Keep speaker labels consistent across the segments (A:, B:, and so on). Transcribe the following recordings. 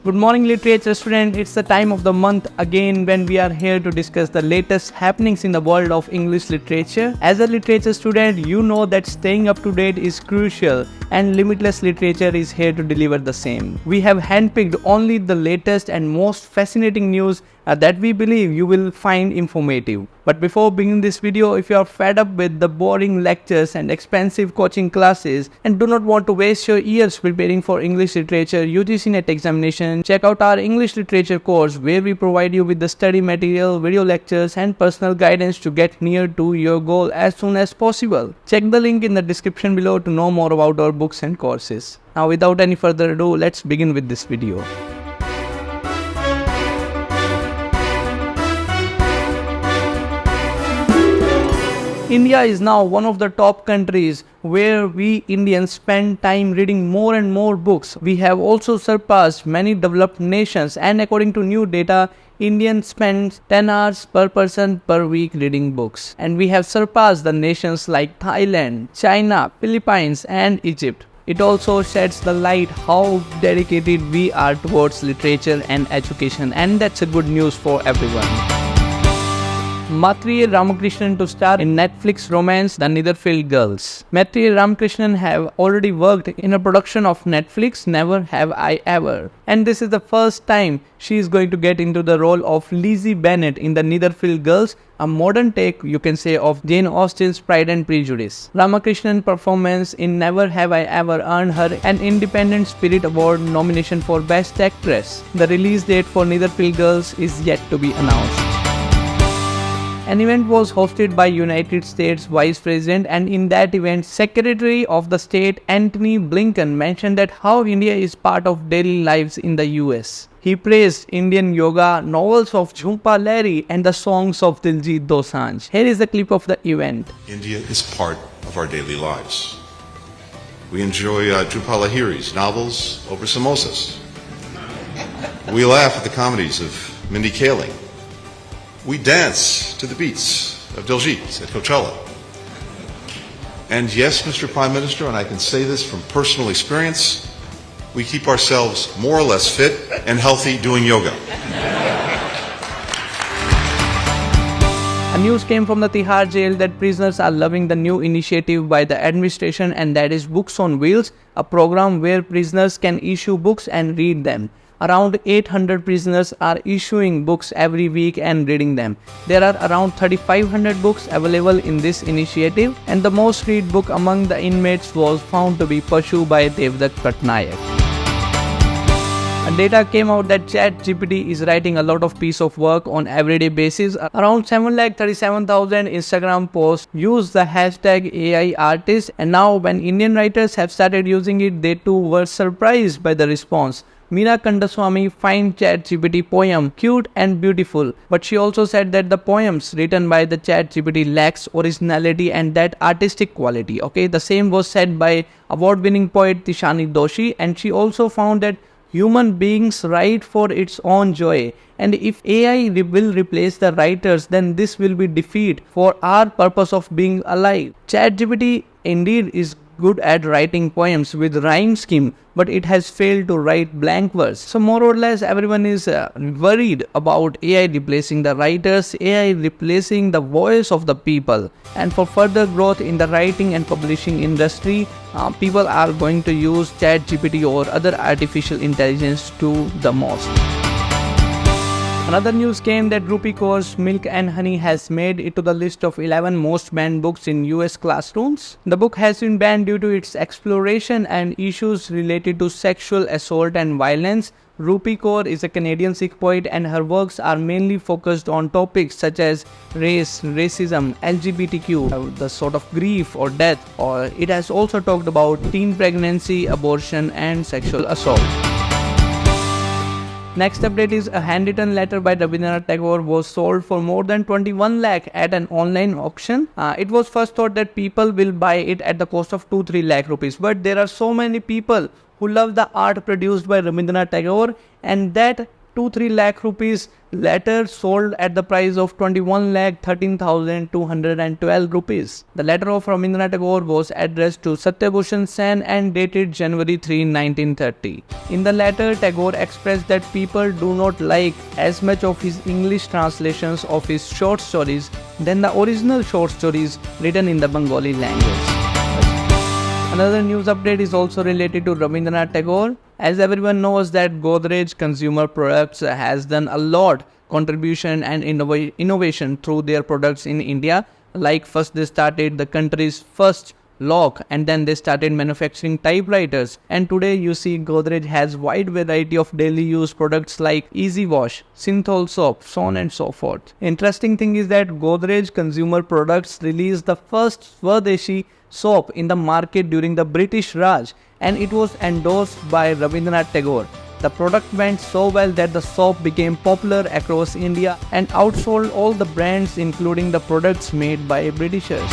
A: Good morning, literature student. It's the time of the month again when we are here to discuss the latest happenings in the world of English literature. As a literature student, you know that staying up to date is crucial and Limitless Literature is here to deliver the same. We have handpicked only the latest and most fascinating news that we believe you will find informative. But before beginning this video, if you are fed up with the boring lectures and expensive coaching classes and do not want to waste your years preparing for English literature UGC-NET examination, check out our English literature course where we provide you with the study material, video lectures and personal guidance to get near to your goal as soon as possible. Check the link in the description below to know more about our books and courses. Now without any further ado, let's begin with this video. India is now one of the top countries where we Indians spend time reading more and more books. We have also surpassed many developed nations, and according to new data, Indians spend 10 hours per person per week reading books. And we have surpassed the nations like Thailand, China, Philippines and Egypt. It also sheds the light how dedicated we are towards literature and education, and that's a good news for everyone. Matriya Radhakrishnan to star in Netflix romance The Netherfield Girls. Matriya Radhakrishnan have already worked in a production of Netflix Never Have I Ever, and this is the first time she is going to get into the role of Lizzie Bennet in The Netherfield Girls, a modern take, you can say, of Jane Austen's Pride and Prejudice. Radhakrishnan's performance in Never Have I Ever earned her an Independent Spirit Award nomination for Best Actress. The release date for Netherfield Girls is yet to be announced. An event was hosted by United States Vice President, and in that event, Secretary of the State Antony Blinken mentioned that how India is part of daily lives in the US. He praised Indian yoga, novels of Jhumpa Lahiri and the songs of Diljit Dosanjh. Here is a clip of the event.
B: India is part of our daily lives. We enjoy Jhumpa Lahiri's novels over samosas. We laugh at the comedies of Mindy Kaling. We dance to the beats of Diljit at Coachella. And yes, Mr. Prime Minister, and I can say this from personal experience, we keep ourselves more or less fit and healthy doing yoga.
A: A news came from the Tihar jail that prisoners are loving the new initiative by the administration, and that is Books on Wheels, a program where prisoners can issue books and read them. Around 800 prisoners are issuing books every week and reading them. There are around 3,500 books available in this initiative, and the most read book among the inmates was found to be Pashu by Devdutt Patnaik. Data came out that ChatGPT is writing a lot of piece of work on everyday basis. Around 737,000 Instagram posts use the hashtag AI artist, and now when Indian writers have started using it, they too were surprised by the response. Meera Kandaswamy finds ChatGPT poem cute and beautiful, but she also said that the poems written by the ChatGPT lacks originality and that artistic quality. Okay, the same was said by award-winning poet Tishani Doshi, and she also found that human beings write for its own joy, and if AI will replace the writers, then this will be defeat for our purpose of being alive. ChatGPT indeed is good at writing poems with rhyme scheme, but it has failed to write blank verse. So more or less everyone is worried about AI replacing the writers, AI replacing the voice of the people. And for further growth in the writing and publishing industry, people are going to use ChatGPT or other artificial intelligence to the most. Another news came that Rupi Kaur's Milk and Honey has made it to the list of 11 most banned books in US classrooms. The book has been banned due to its exploration and issues related to sexual assault and violence. Rupi Kaur is a Canadian Sikh poet, and her works are mainly focused on topics such as race, racism, LGBTQ, the sort of grief or death, or it has also talked about teen pregnancy, abortion and sexual assault. Next update is a handwritten letter by Rabindranath Tagore was sold for more than 21 lakh at an online auction. It was first thought that people will buy it at the cost of 2-3 lakh rupees, but there are so many people who love the art produced by Rabindranath Tagore, and that 2-3 lakh rupees. Letter sold at the price of 21 lakh 13,212 rupees. The letter of Rabindranath Tagore was addressed to Satyabhushan Sen and dated January 3, 1930. In the letter, Tagore expressed that people do not like as much of his English translations of his short stories than the original short stories written in the Bengali language. Another news update is also related to Rabindranath Tagore. As everyone knows that Godrej Consumer Products has done a lot contribution and innovation through their products in India. Like first they started the country's first lock, and then they started manufacturing typewriters, and today you see Godrej has wide variety of daily use products like Easy Wash, Synthol soap, so on and so forth. Interesting thing is that Godrej Consumer Products released the first Swadeshi soap in the market during the British Raj, and it was endorsed by Rabindranath Tagore. The product went so well that the soap became popular across India and outsold all the brands, including the products made by Britishers.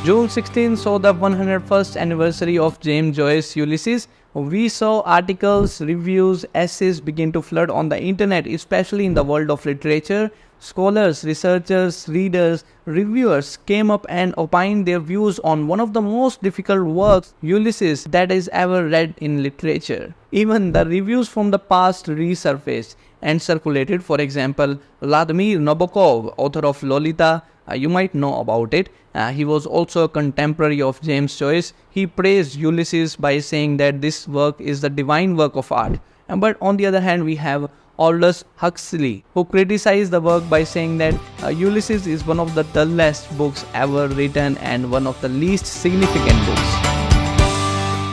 A: June 16 saw the 101st anniversary of James Joyce's Ulysses. We saw articles, reviews, essays begin to flood on the internet, especially in the world of literature. Scholars, researchers, readers, reviewers came up and opined their views on one of the most difficult works, Ulysses, that is ever read in literature. Even the reviews from the past resurfaced and circulated. For example, Vladimir Nabokov, author of Lolita, you might know about it. He was also a contemporary of James Joyce. He praised Ulysses by saying that this work is the divine work of art. But on the other hand, we have Aldous Huxley, who criticized the work by saying that Ulysses is one of the dullest books ever written and one of the least significant books.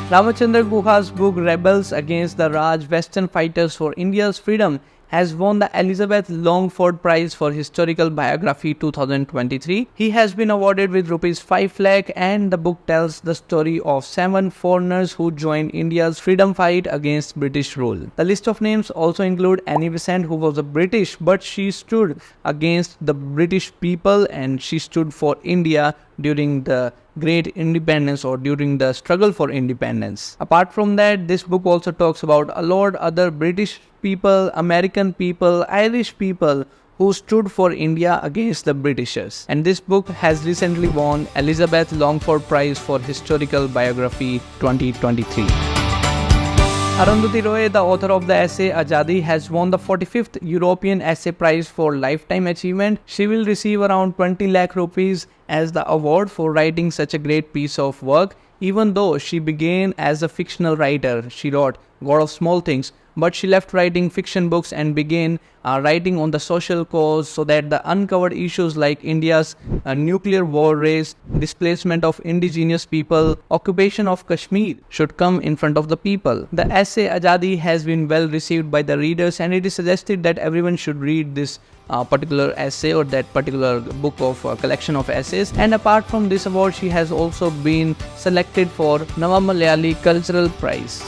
A: Ramachandra Guha's book Rebels Against the Raj, Western Fighters for India's Freedom has won the Elizabeth Longford Prize for Historical Biography 2023. He has been awarded with Rs 5 lakh, and the book tells the story of 7 foreigners who joined India's freedom fight against British rule. The list of names also include Annie Besant, who was a British, but she stood against the British people and she stood for India during the Great Independence or during the struggle for independence. Apart from that, this book also talks about a lot other British people, American people, Irish people who stood for India against the Britishers. And this book has recently won Elizabeth Longford Prize for Historical Biography 2023. Arundhati Roy, the author of the essay Azadi, has won the 45th European Essay Prize for Lifetime Achievement. She will receive around 20 lakh rupees as the award for writing such a great piece of work. Even though she began as a fictional writer, she wrote God of Small Things, but she left writing fiction books and began writing on the social cause so that the uncovered issues like India's nuclear war race, displacement of indigenous people, occupation of Kashmir should come in front of the people. The essay Azadi has been well received by the readers, and it is suggested that everyone should read this particular essay or that particular book of collection of essays. And apart from this award, she has also been selected for Nava Malayali Cultural Prize.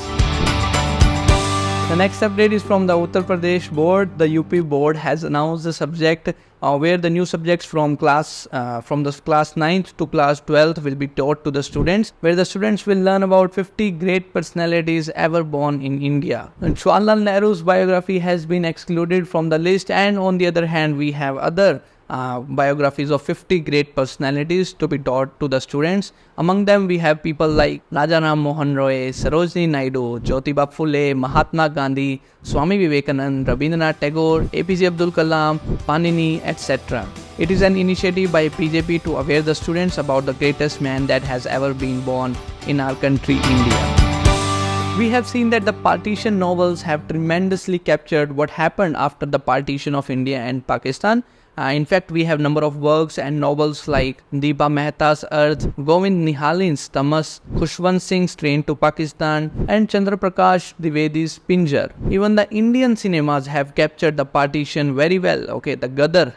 A: The next update is from the Uttar Pradesh board. The UP board has announced the subject where the new subjects from the class 9th to class 12th will be taught to the students, where the students will learn about 50 great personalities ever born in India. And Jawaharlal Nehru's biography has been excluded from the list, and on the other hand, we have other biographies of 50 great personalities to be taught to the students. Among them, we have people like Raja Ram Mohan Roy, Sarojini Naidu, Jyotiba Phule, Mahatma Gandhi, Swami Vivekanand, Rabindranath Tagore, APJ Abdul Kalam, Panini, etc. It is an initiative by BJP to aware the students about the greatest man that has ever been born in our country, India. We have seen that the partition novels have tremendously captured what happened after the partition of India and Pakistan. In fact, we have number of works and novels like Deepa Mehta's Earth, Govind Nihalin's Tamas, Khushwant Singh's Train to Pakistan, and Chandra Prakash Dwivedi's Pinjar. Even the Indian cinemas have captured the partition very well. Okay, the Gadar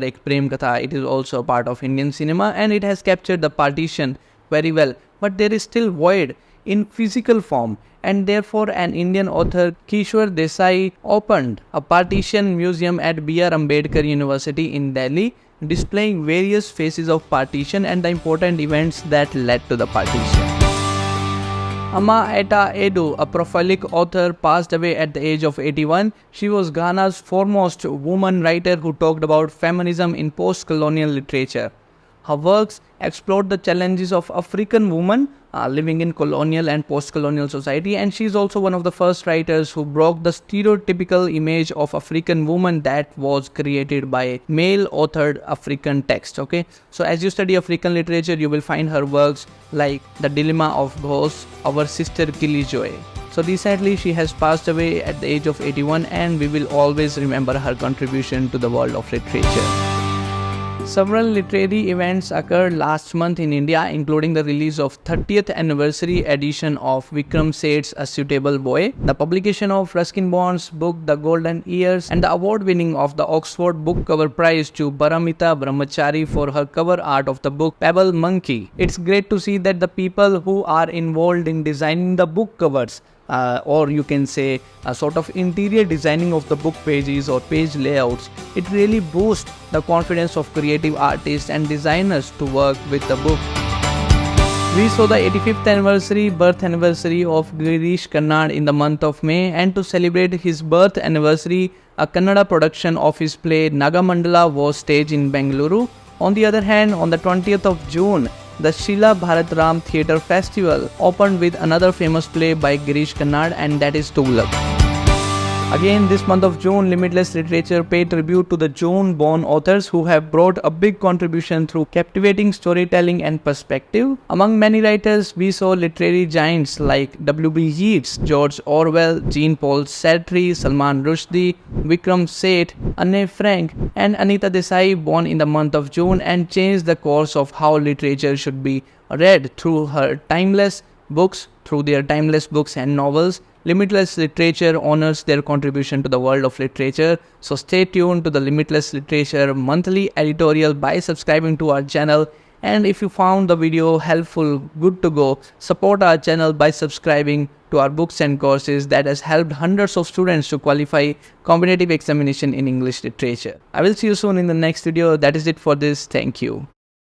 A: Ek Prem Katha, it is also a part of Indian cinema, and it has captured the partition very well. But there is still void in physical form, and therefore an Indian author, Kishore Desai, opened a partition museum at B.R. Ambedkar University in Delhi, displaying various phases of partition and the important events that led to the partition. Ama Etta Edu, a prolific author, passed away at the age of 81. She was Ghana's foremost woman writer who talked about feminism in post-colonial literature. Her works explored the challenges of African women living in colonial and post-colonial society, and she is also one of the first writers who broke the stereotypical image of African woman that was created by male-authored African text. Okay, so as you study African literature, you will find her works like The Dilemma of Ghosts, Our Sister Kilijoy. So recently she has passed away at the age of 81, and we will always remember her contribution to the world of literature. Several literary events occurred last month in India, including the release of 30th anniversary edition of Vikram Seth's A Suitable Boy, the publication of Ruskin Bond's book The Golden Years, and the award winning of the Oxford Book Cover Prize to Paramita Brahmachari for her cover art of the book Pebble Monkey. It's great to see that the people who are involved in designing the book covers, or you can say a sort of interior designing of the book pages or page layouts, it really boosts the confidence of creative artists and designers to work with the book. We saw the 85th birth anniversary of Girish Karnad in the month of May, and to celebrate his birth anniversary, a Kannada production of his play Nagamandala was staged in Bengaluru. On the other hand, on the 20th of June, the Sheila Bharatram Theatre Festival opened with another famous play by Girish Karnad, and that is Tughlaq. Again, this month of June, Limitless Literature paid tribute to the June-born authors who have brought a big contribution through captivating storytelling and perspective. Among many writers, we saw literary giants like W.B. Yeats, George Orwell, Jean-Paul Sartre, Salman Rushdie, Vikram Seth, Anne Frank, and Anita Desai born in the month of June and changed the course of how literature should be read through their timeless books and novels. Limitless Literature honors their contribution to the world of literature. So stay tuned to the Limitless Literature monthly editorial by subscribing to our channel. And if you found the video helpful, good to go, support our channel by subscribing to our books and courses that has helped hundreds of students to qualify competitive examination in English literature. I will see you soon in the next video. That is it for this. Thank you.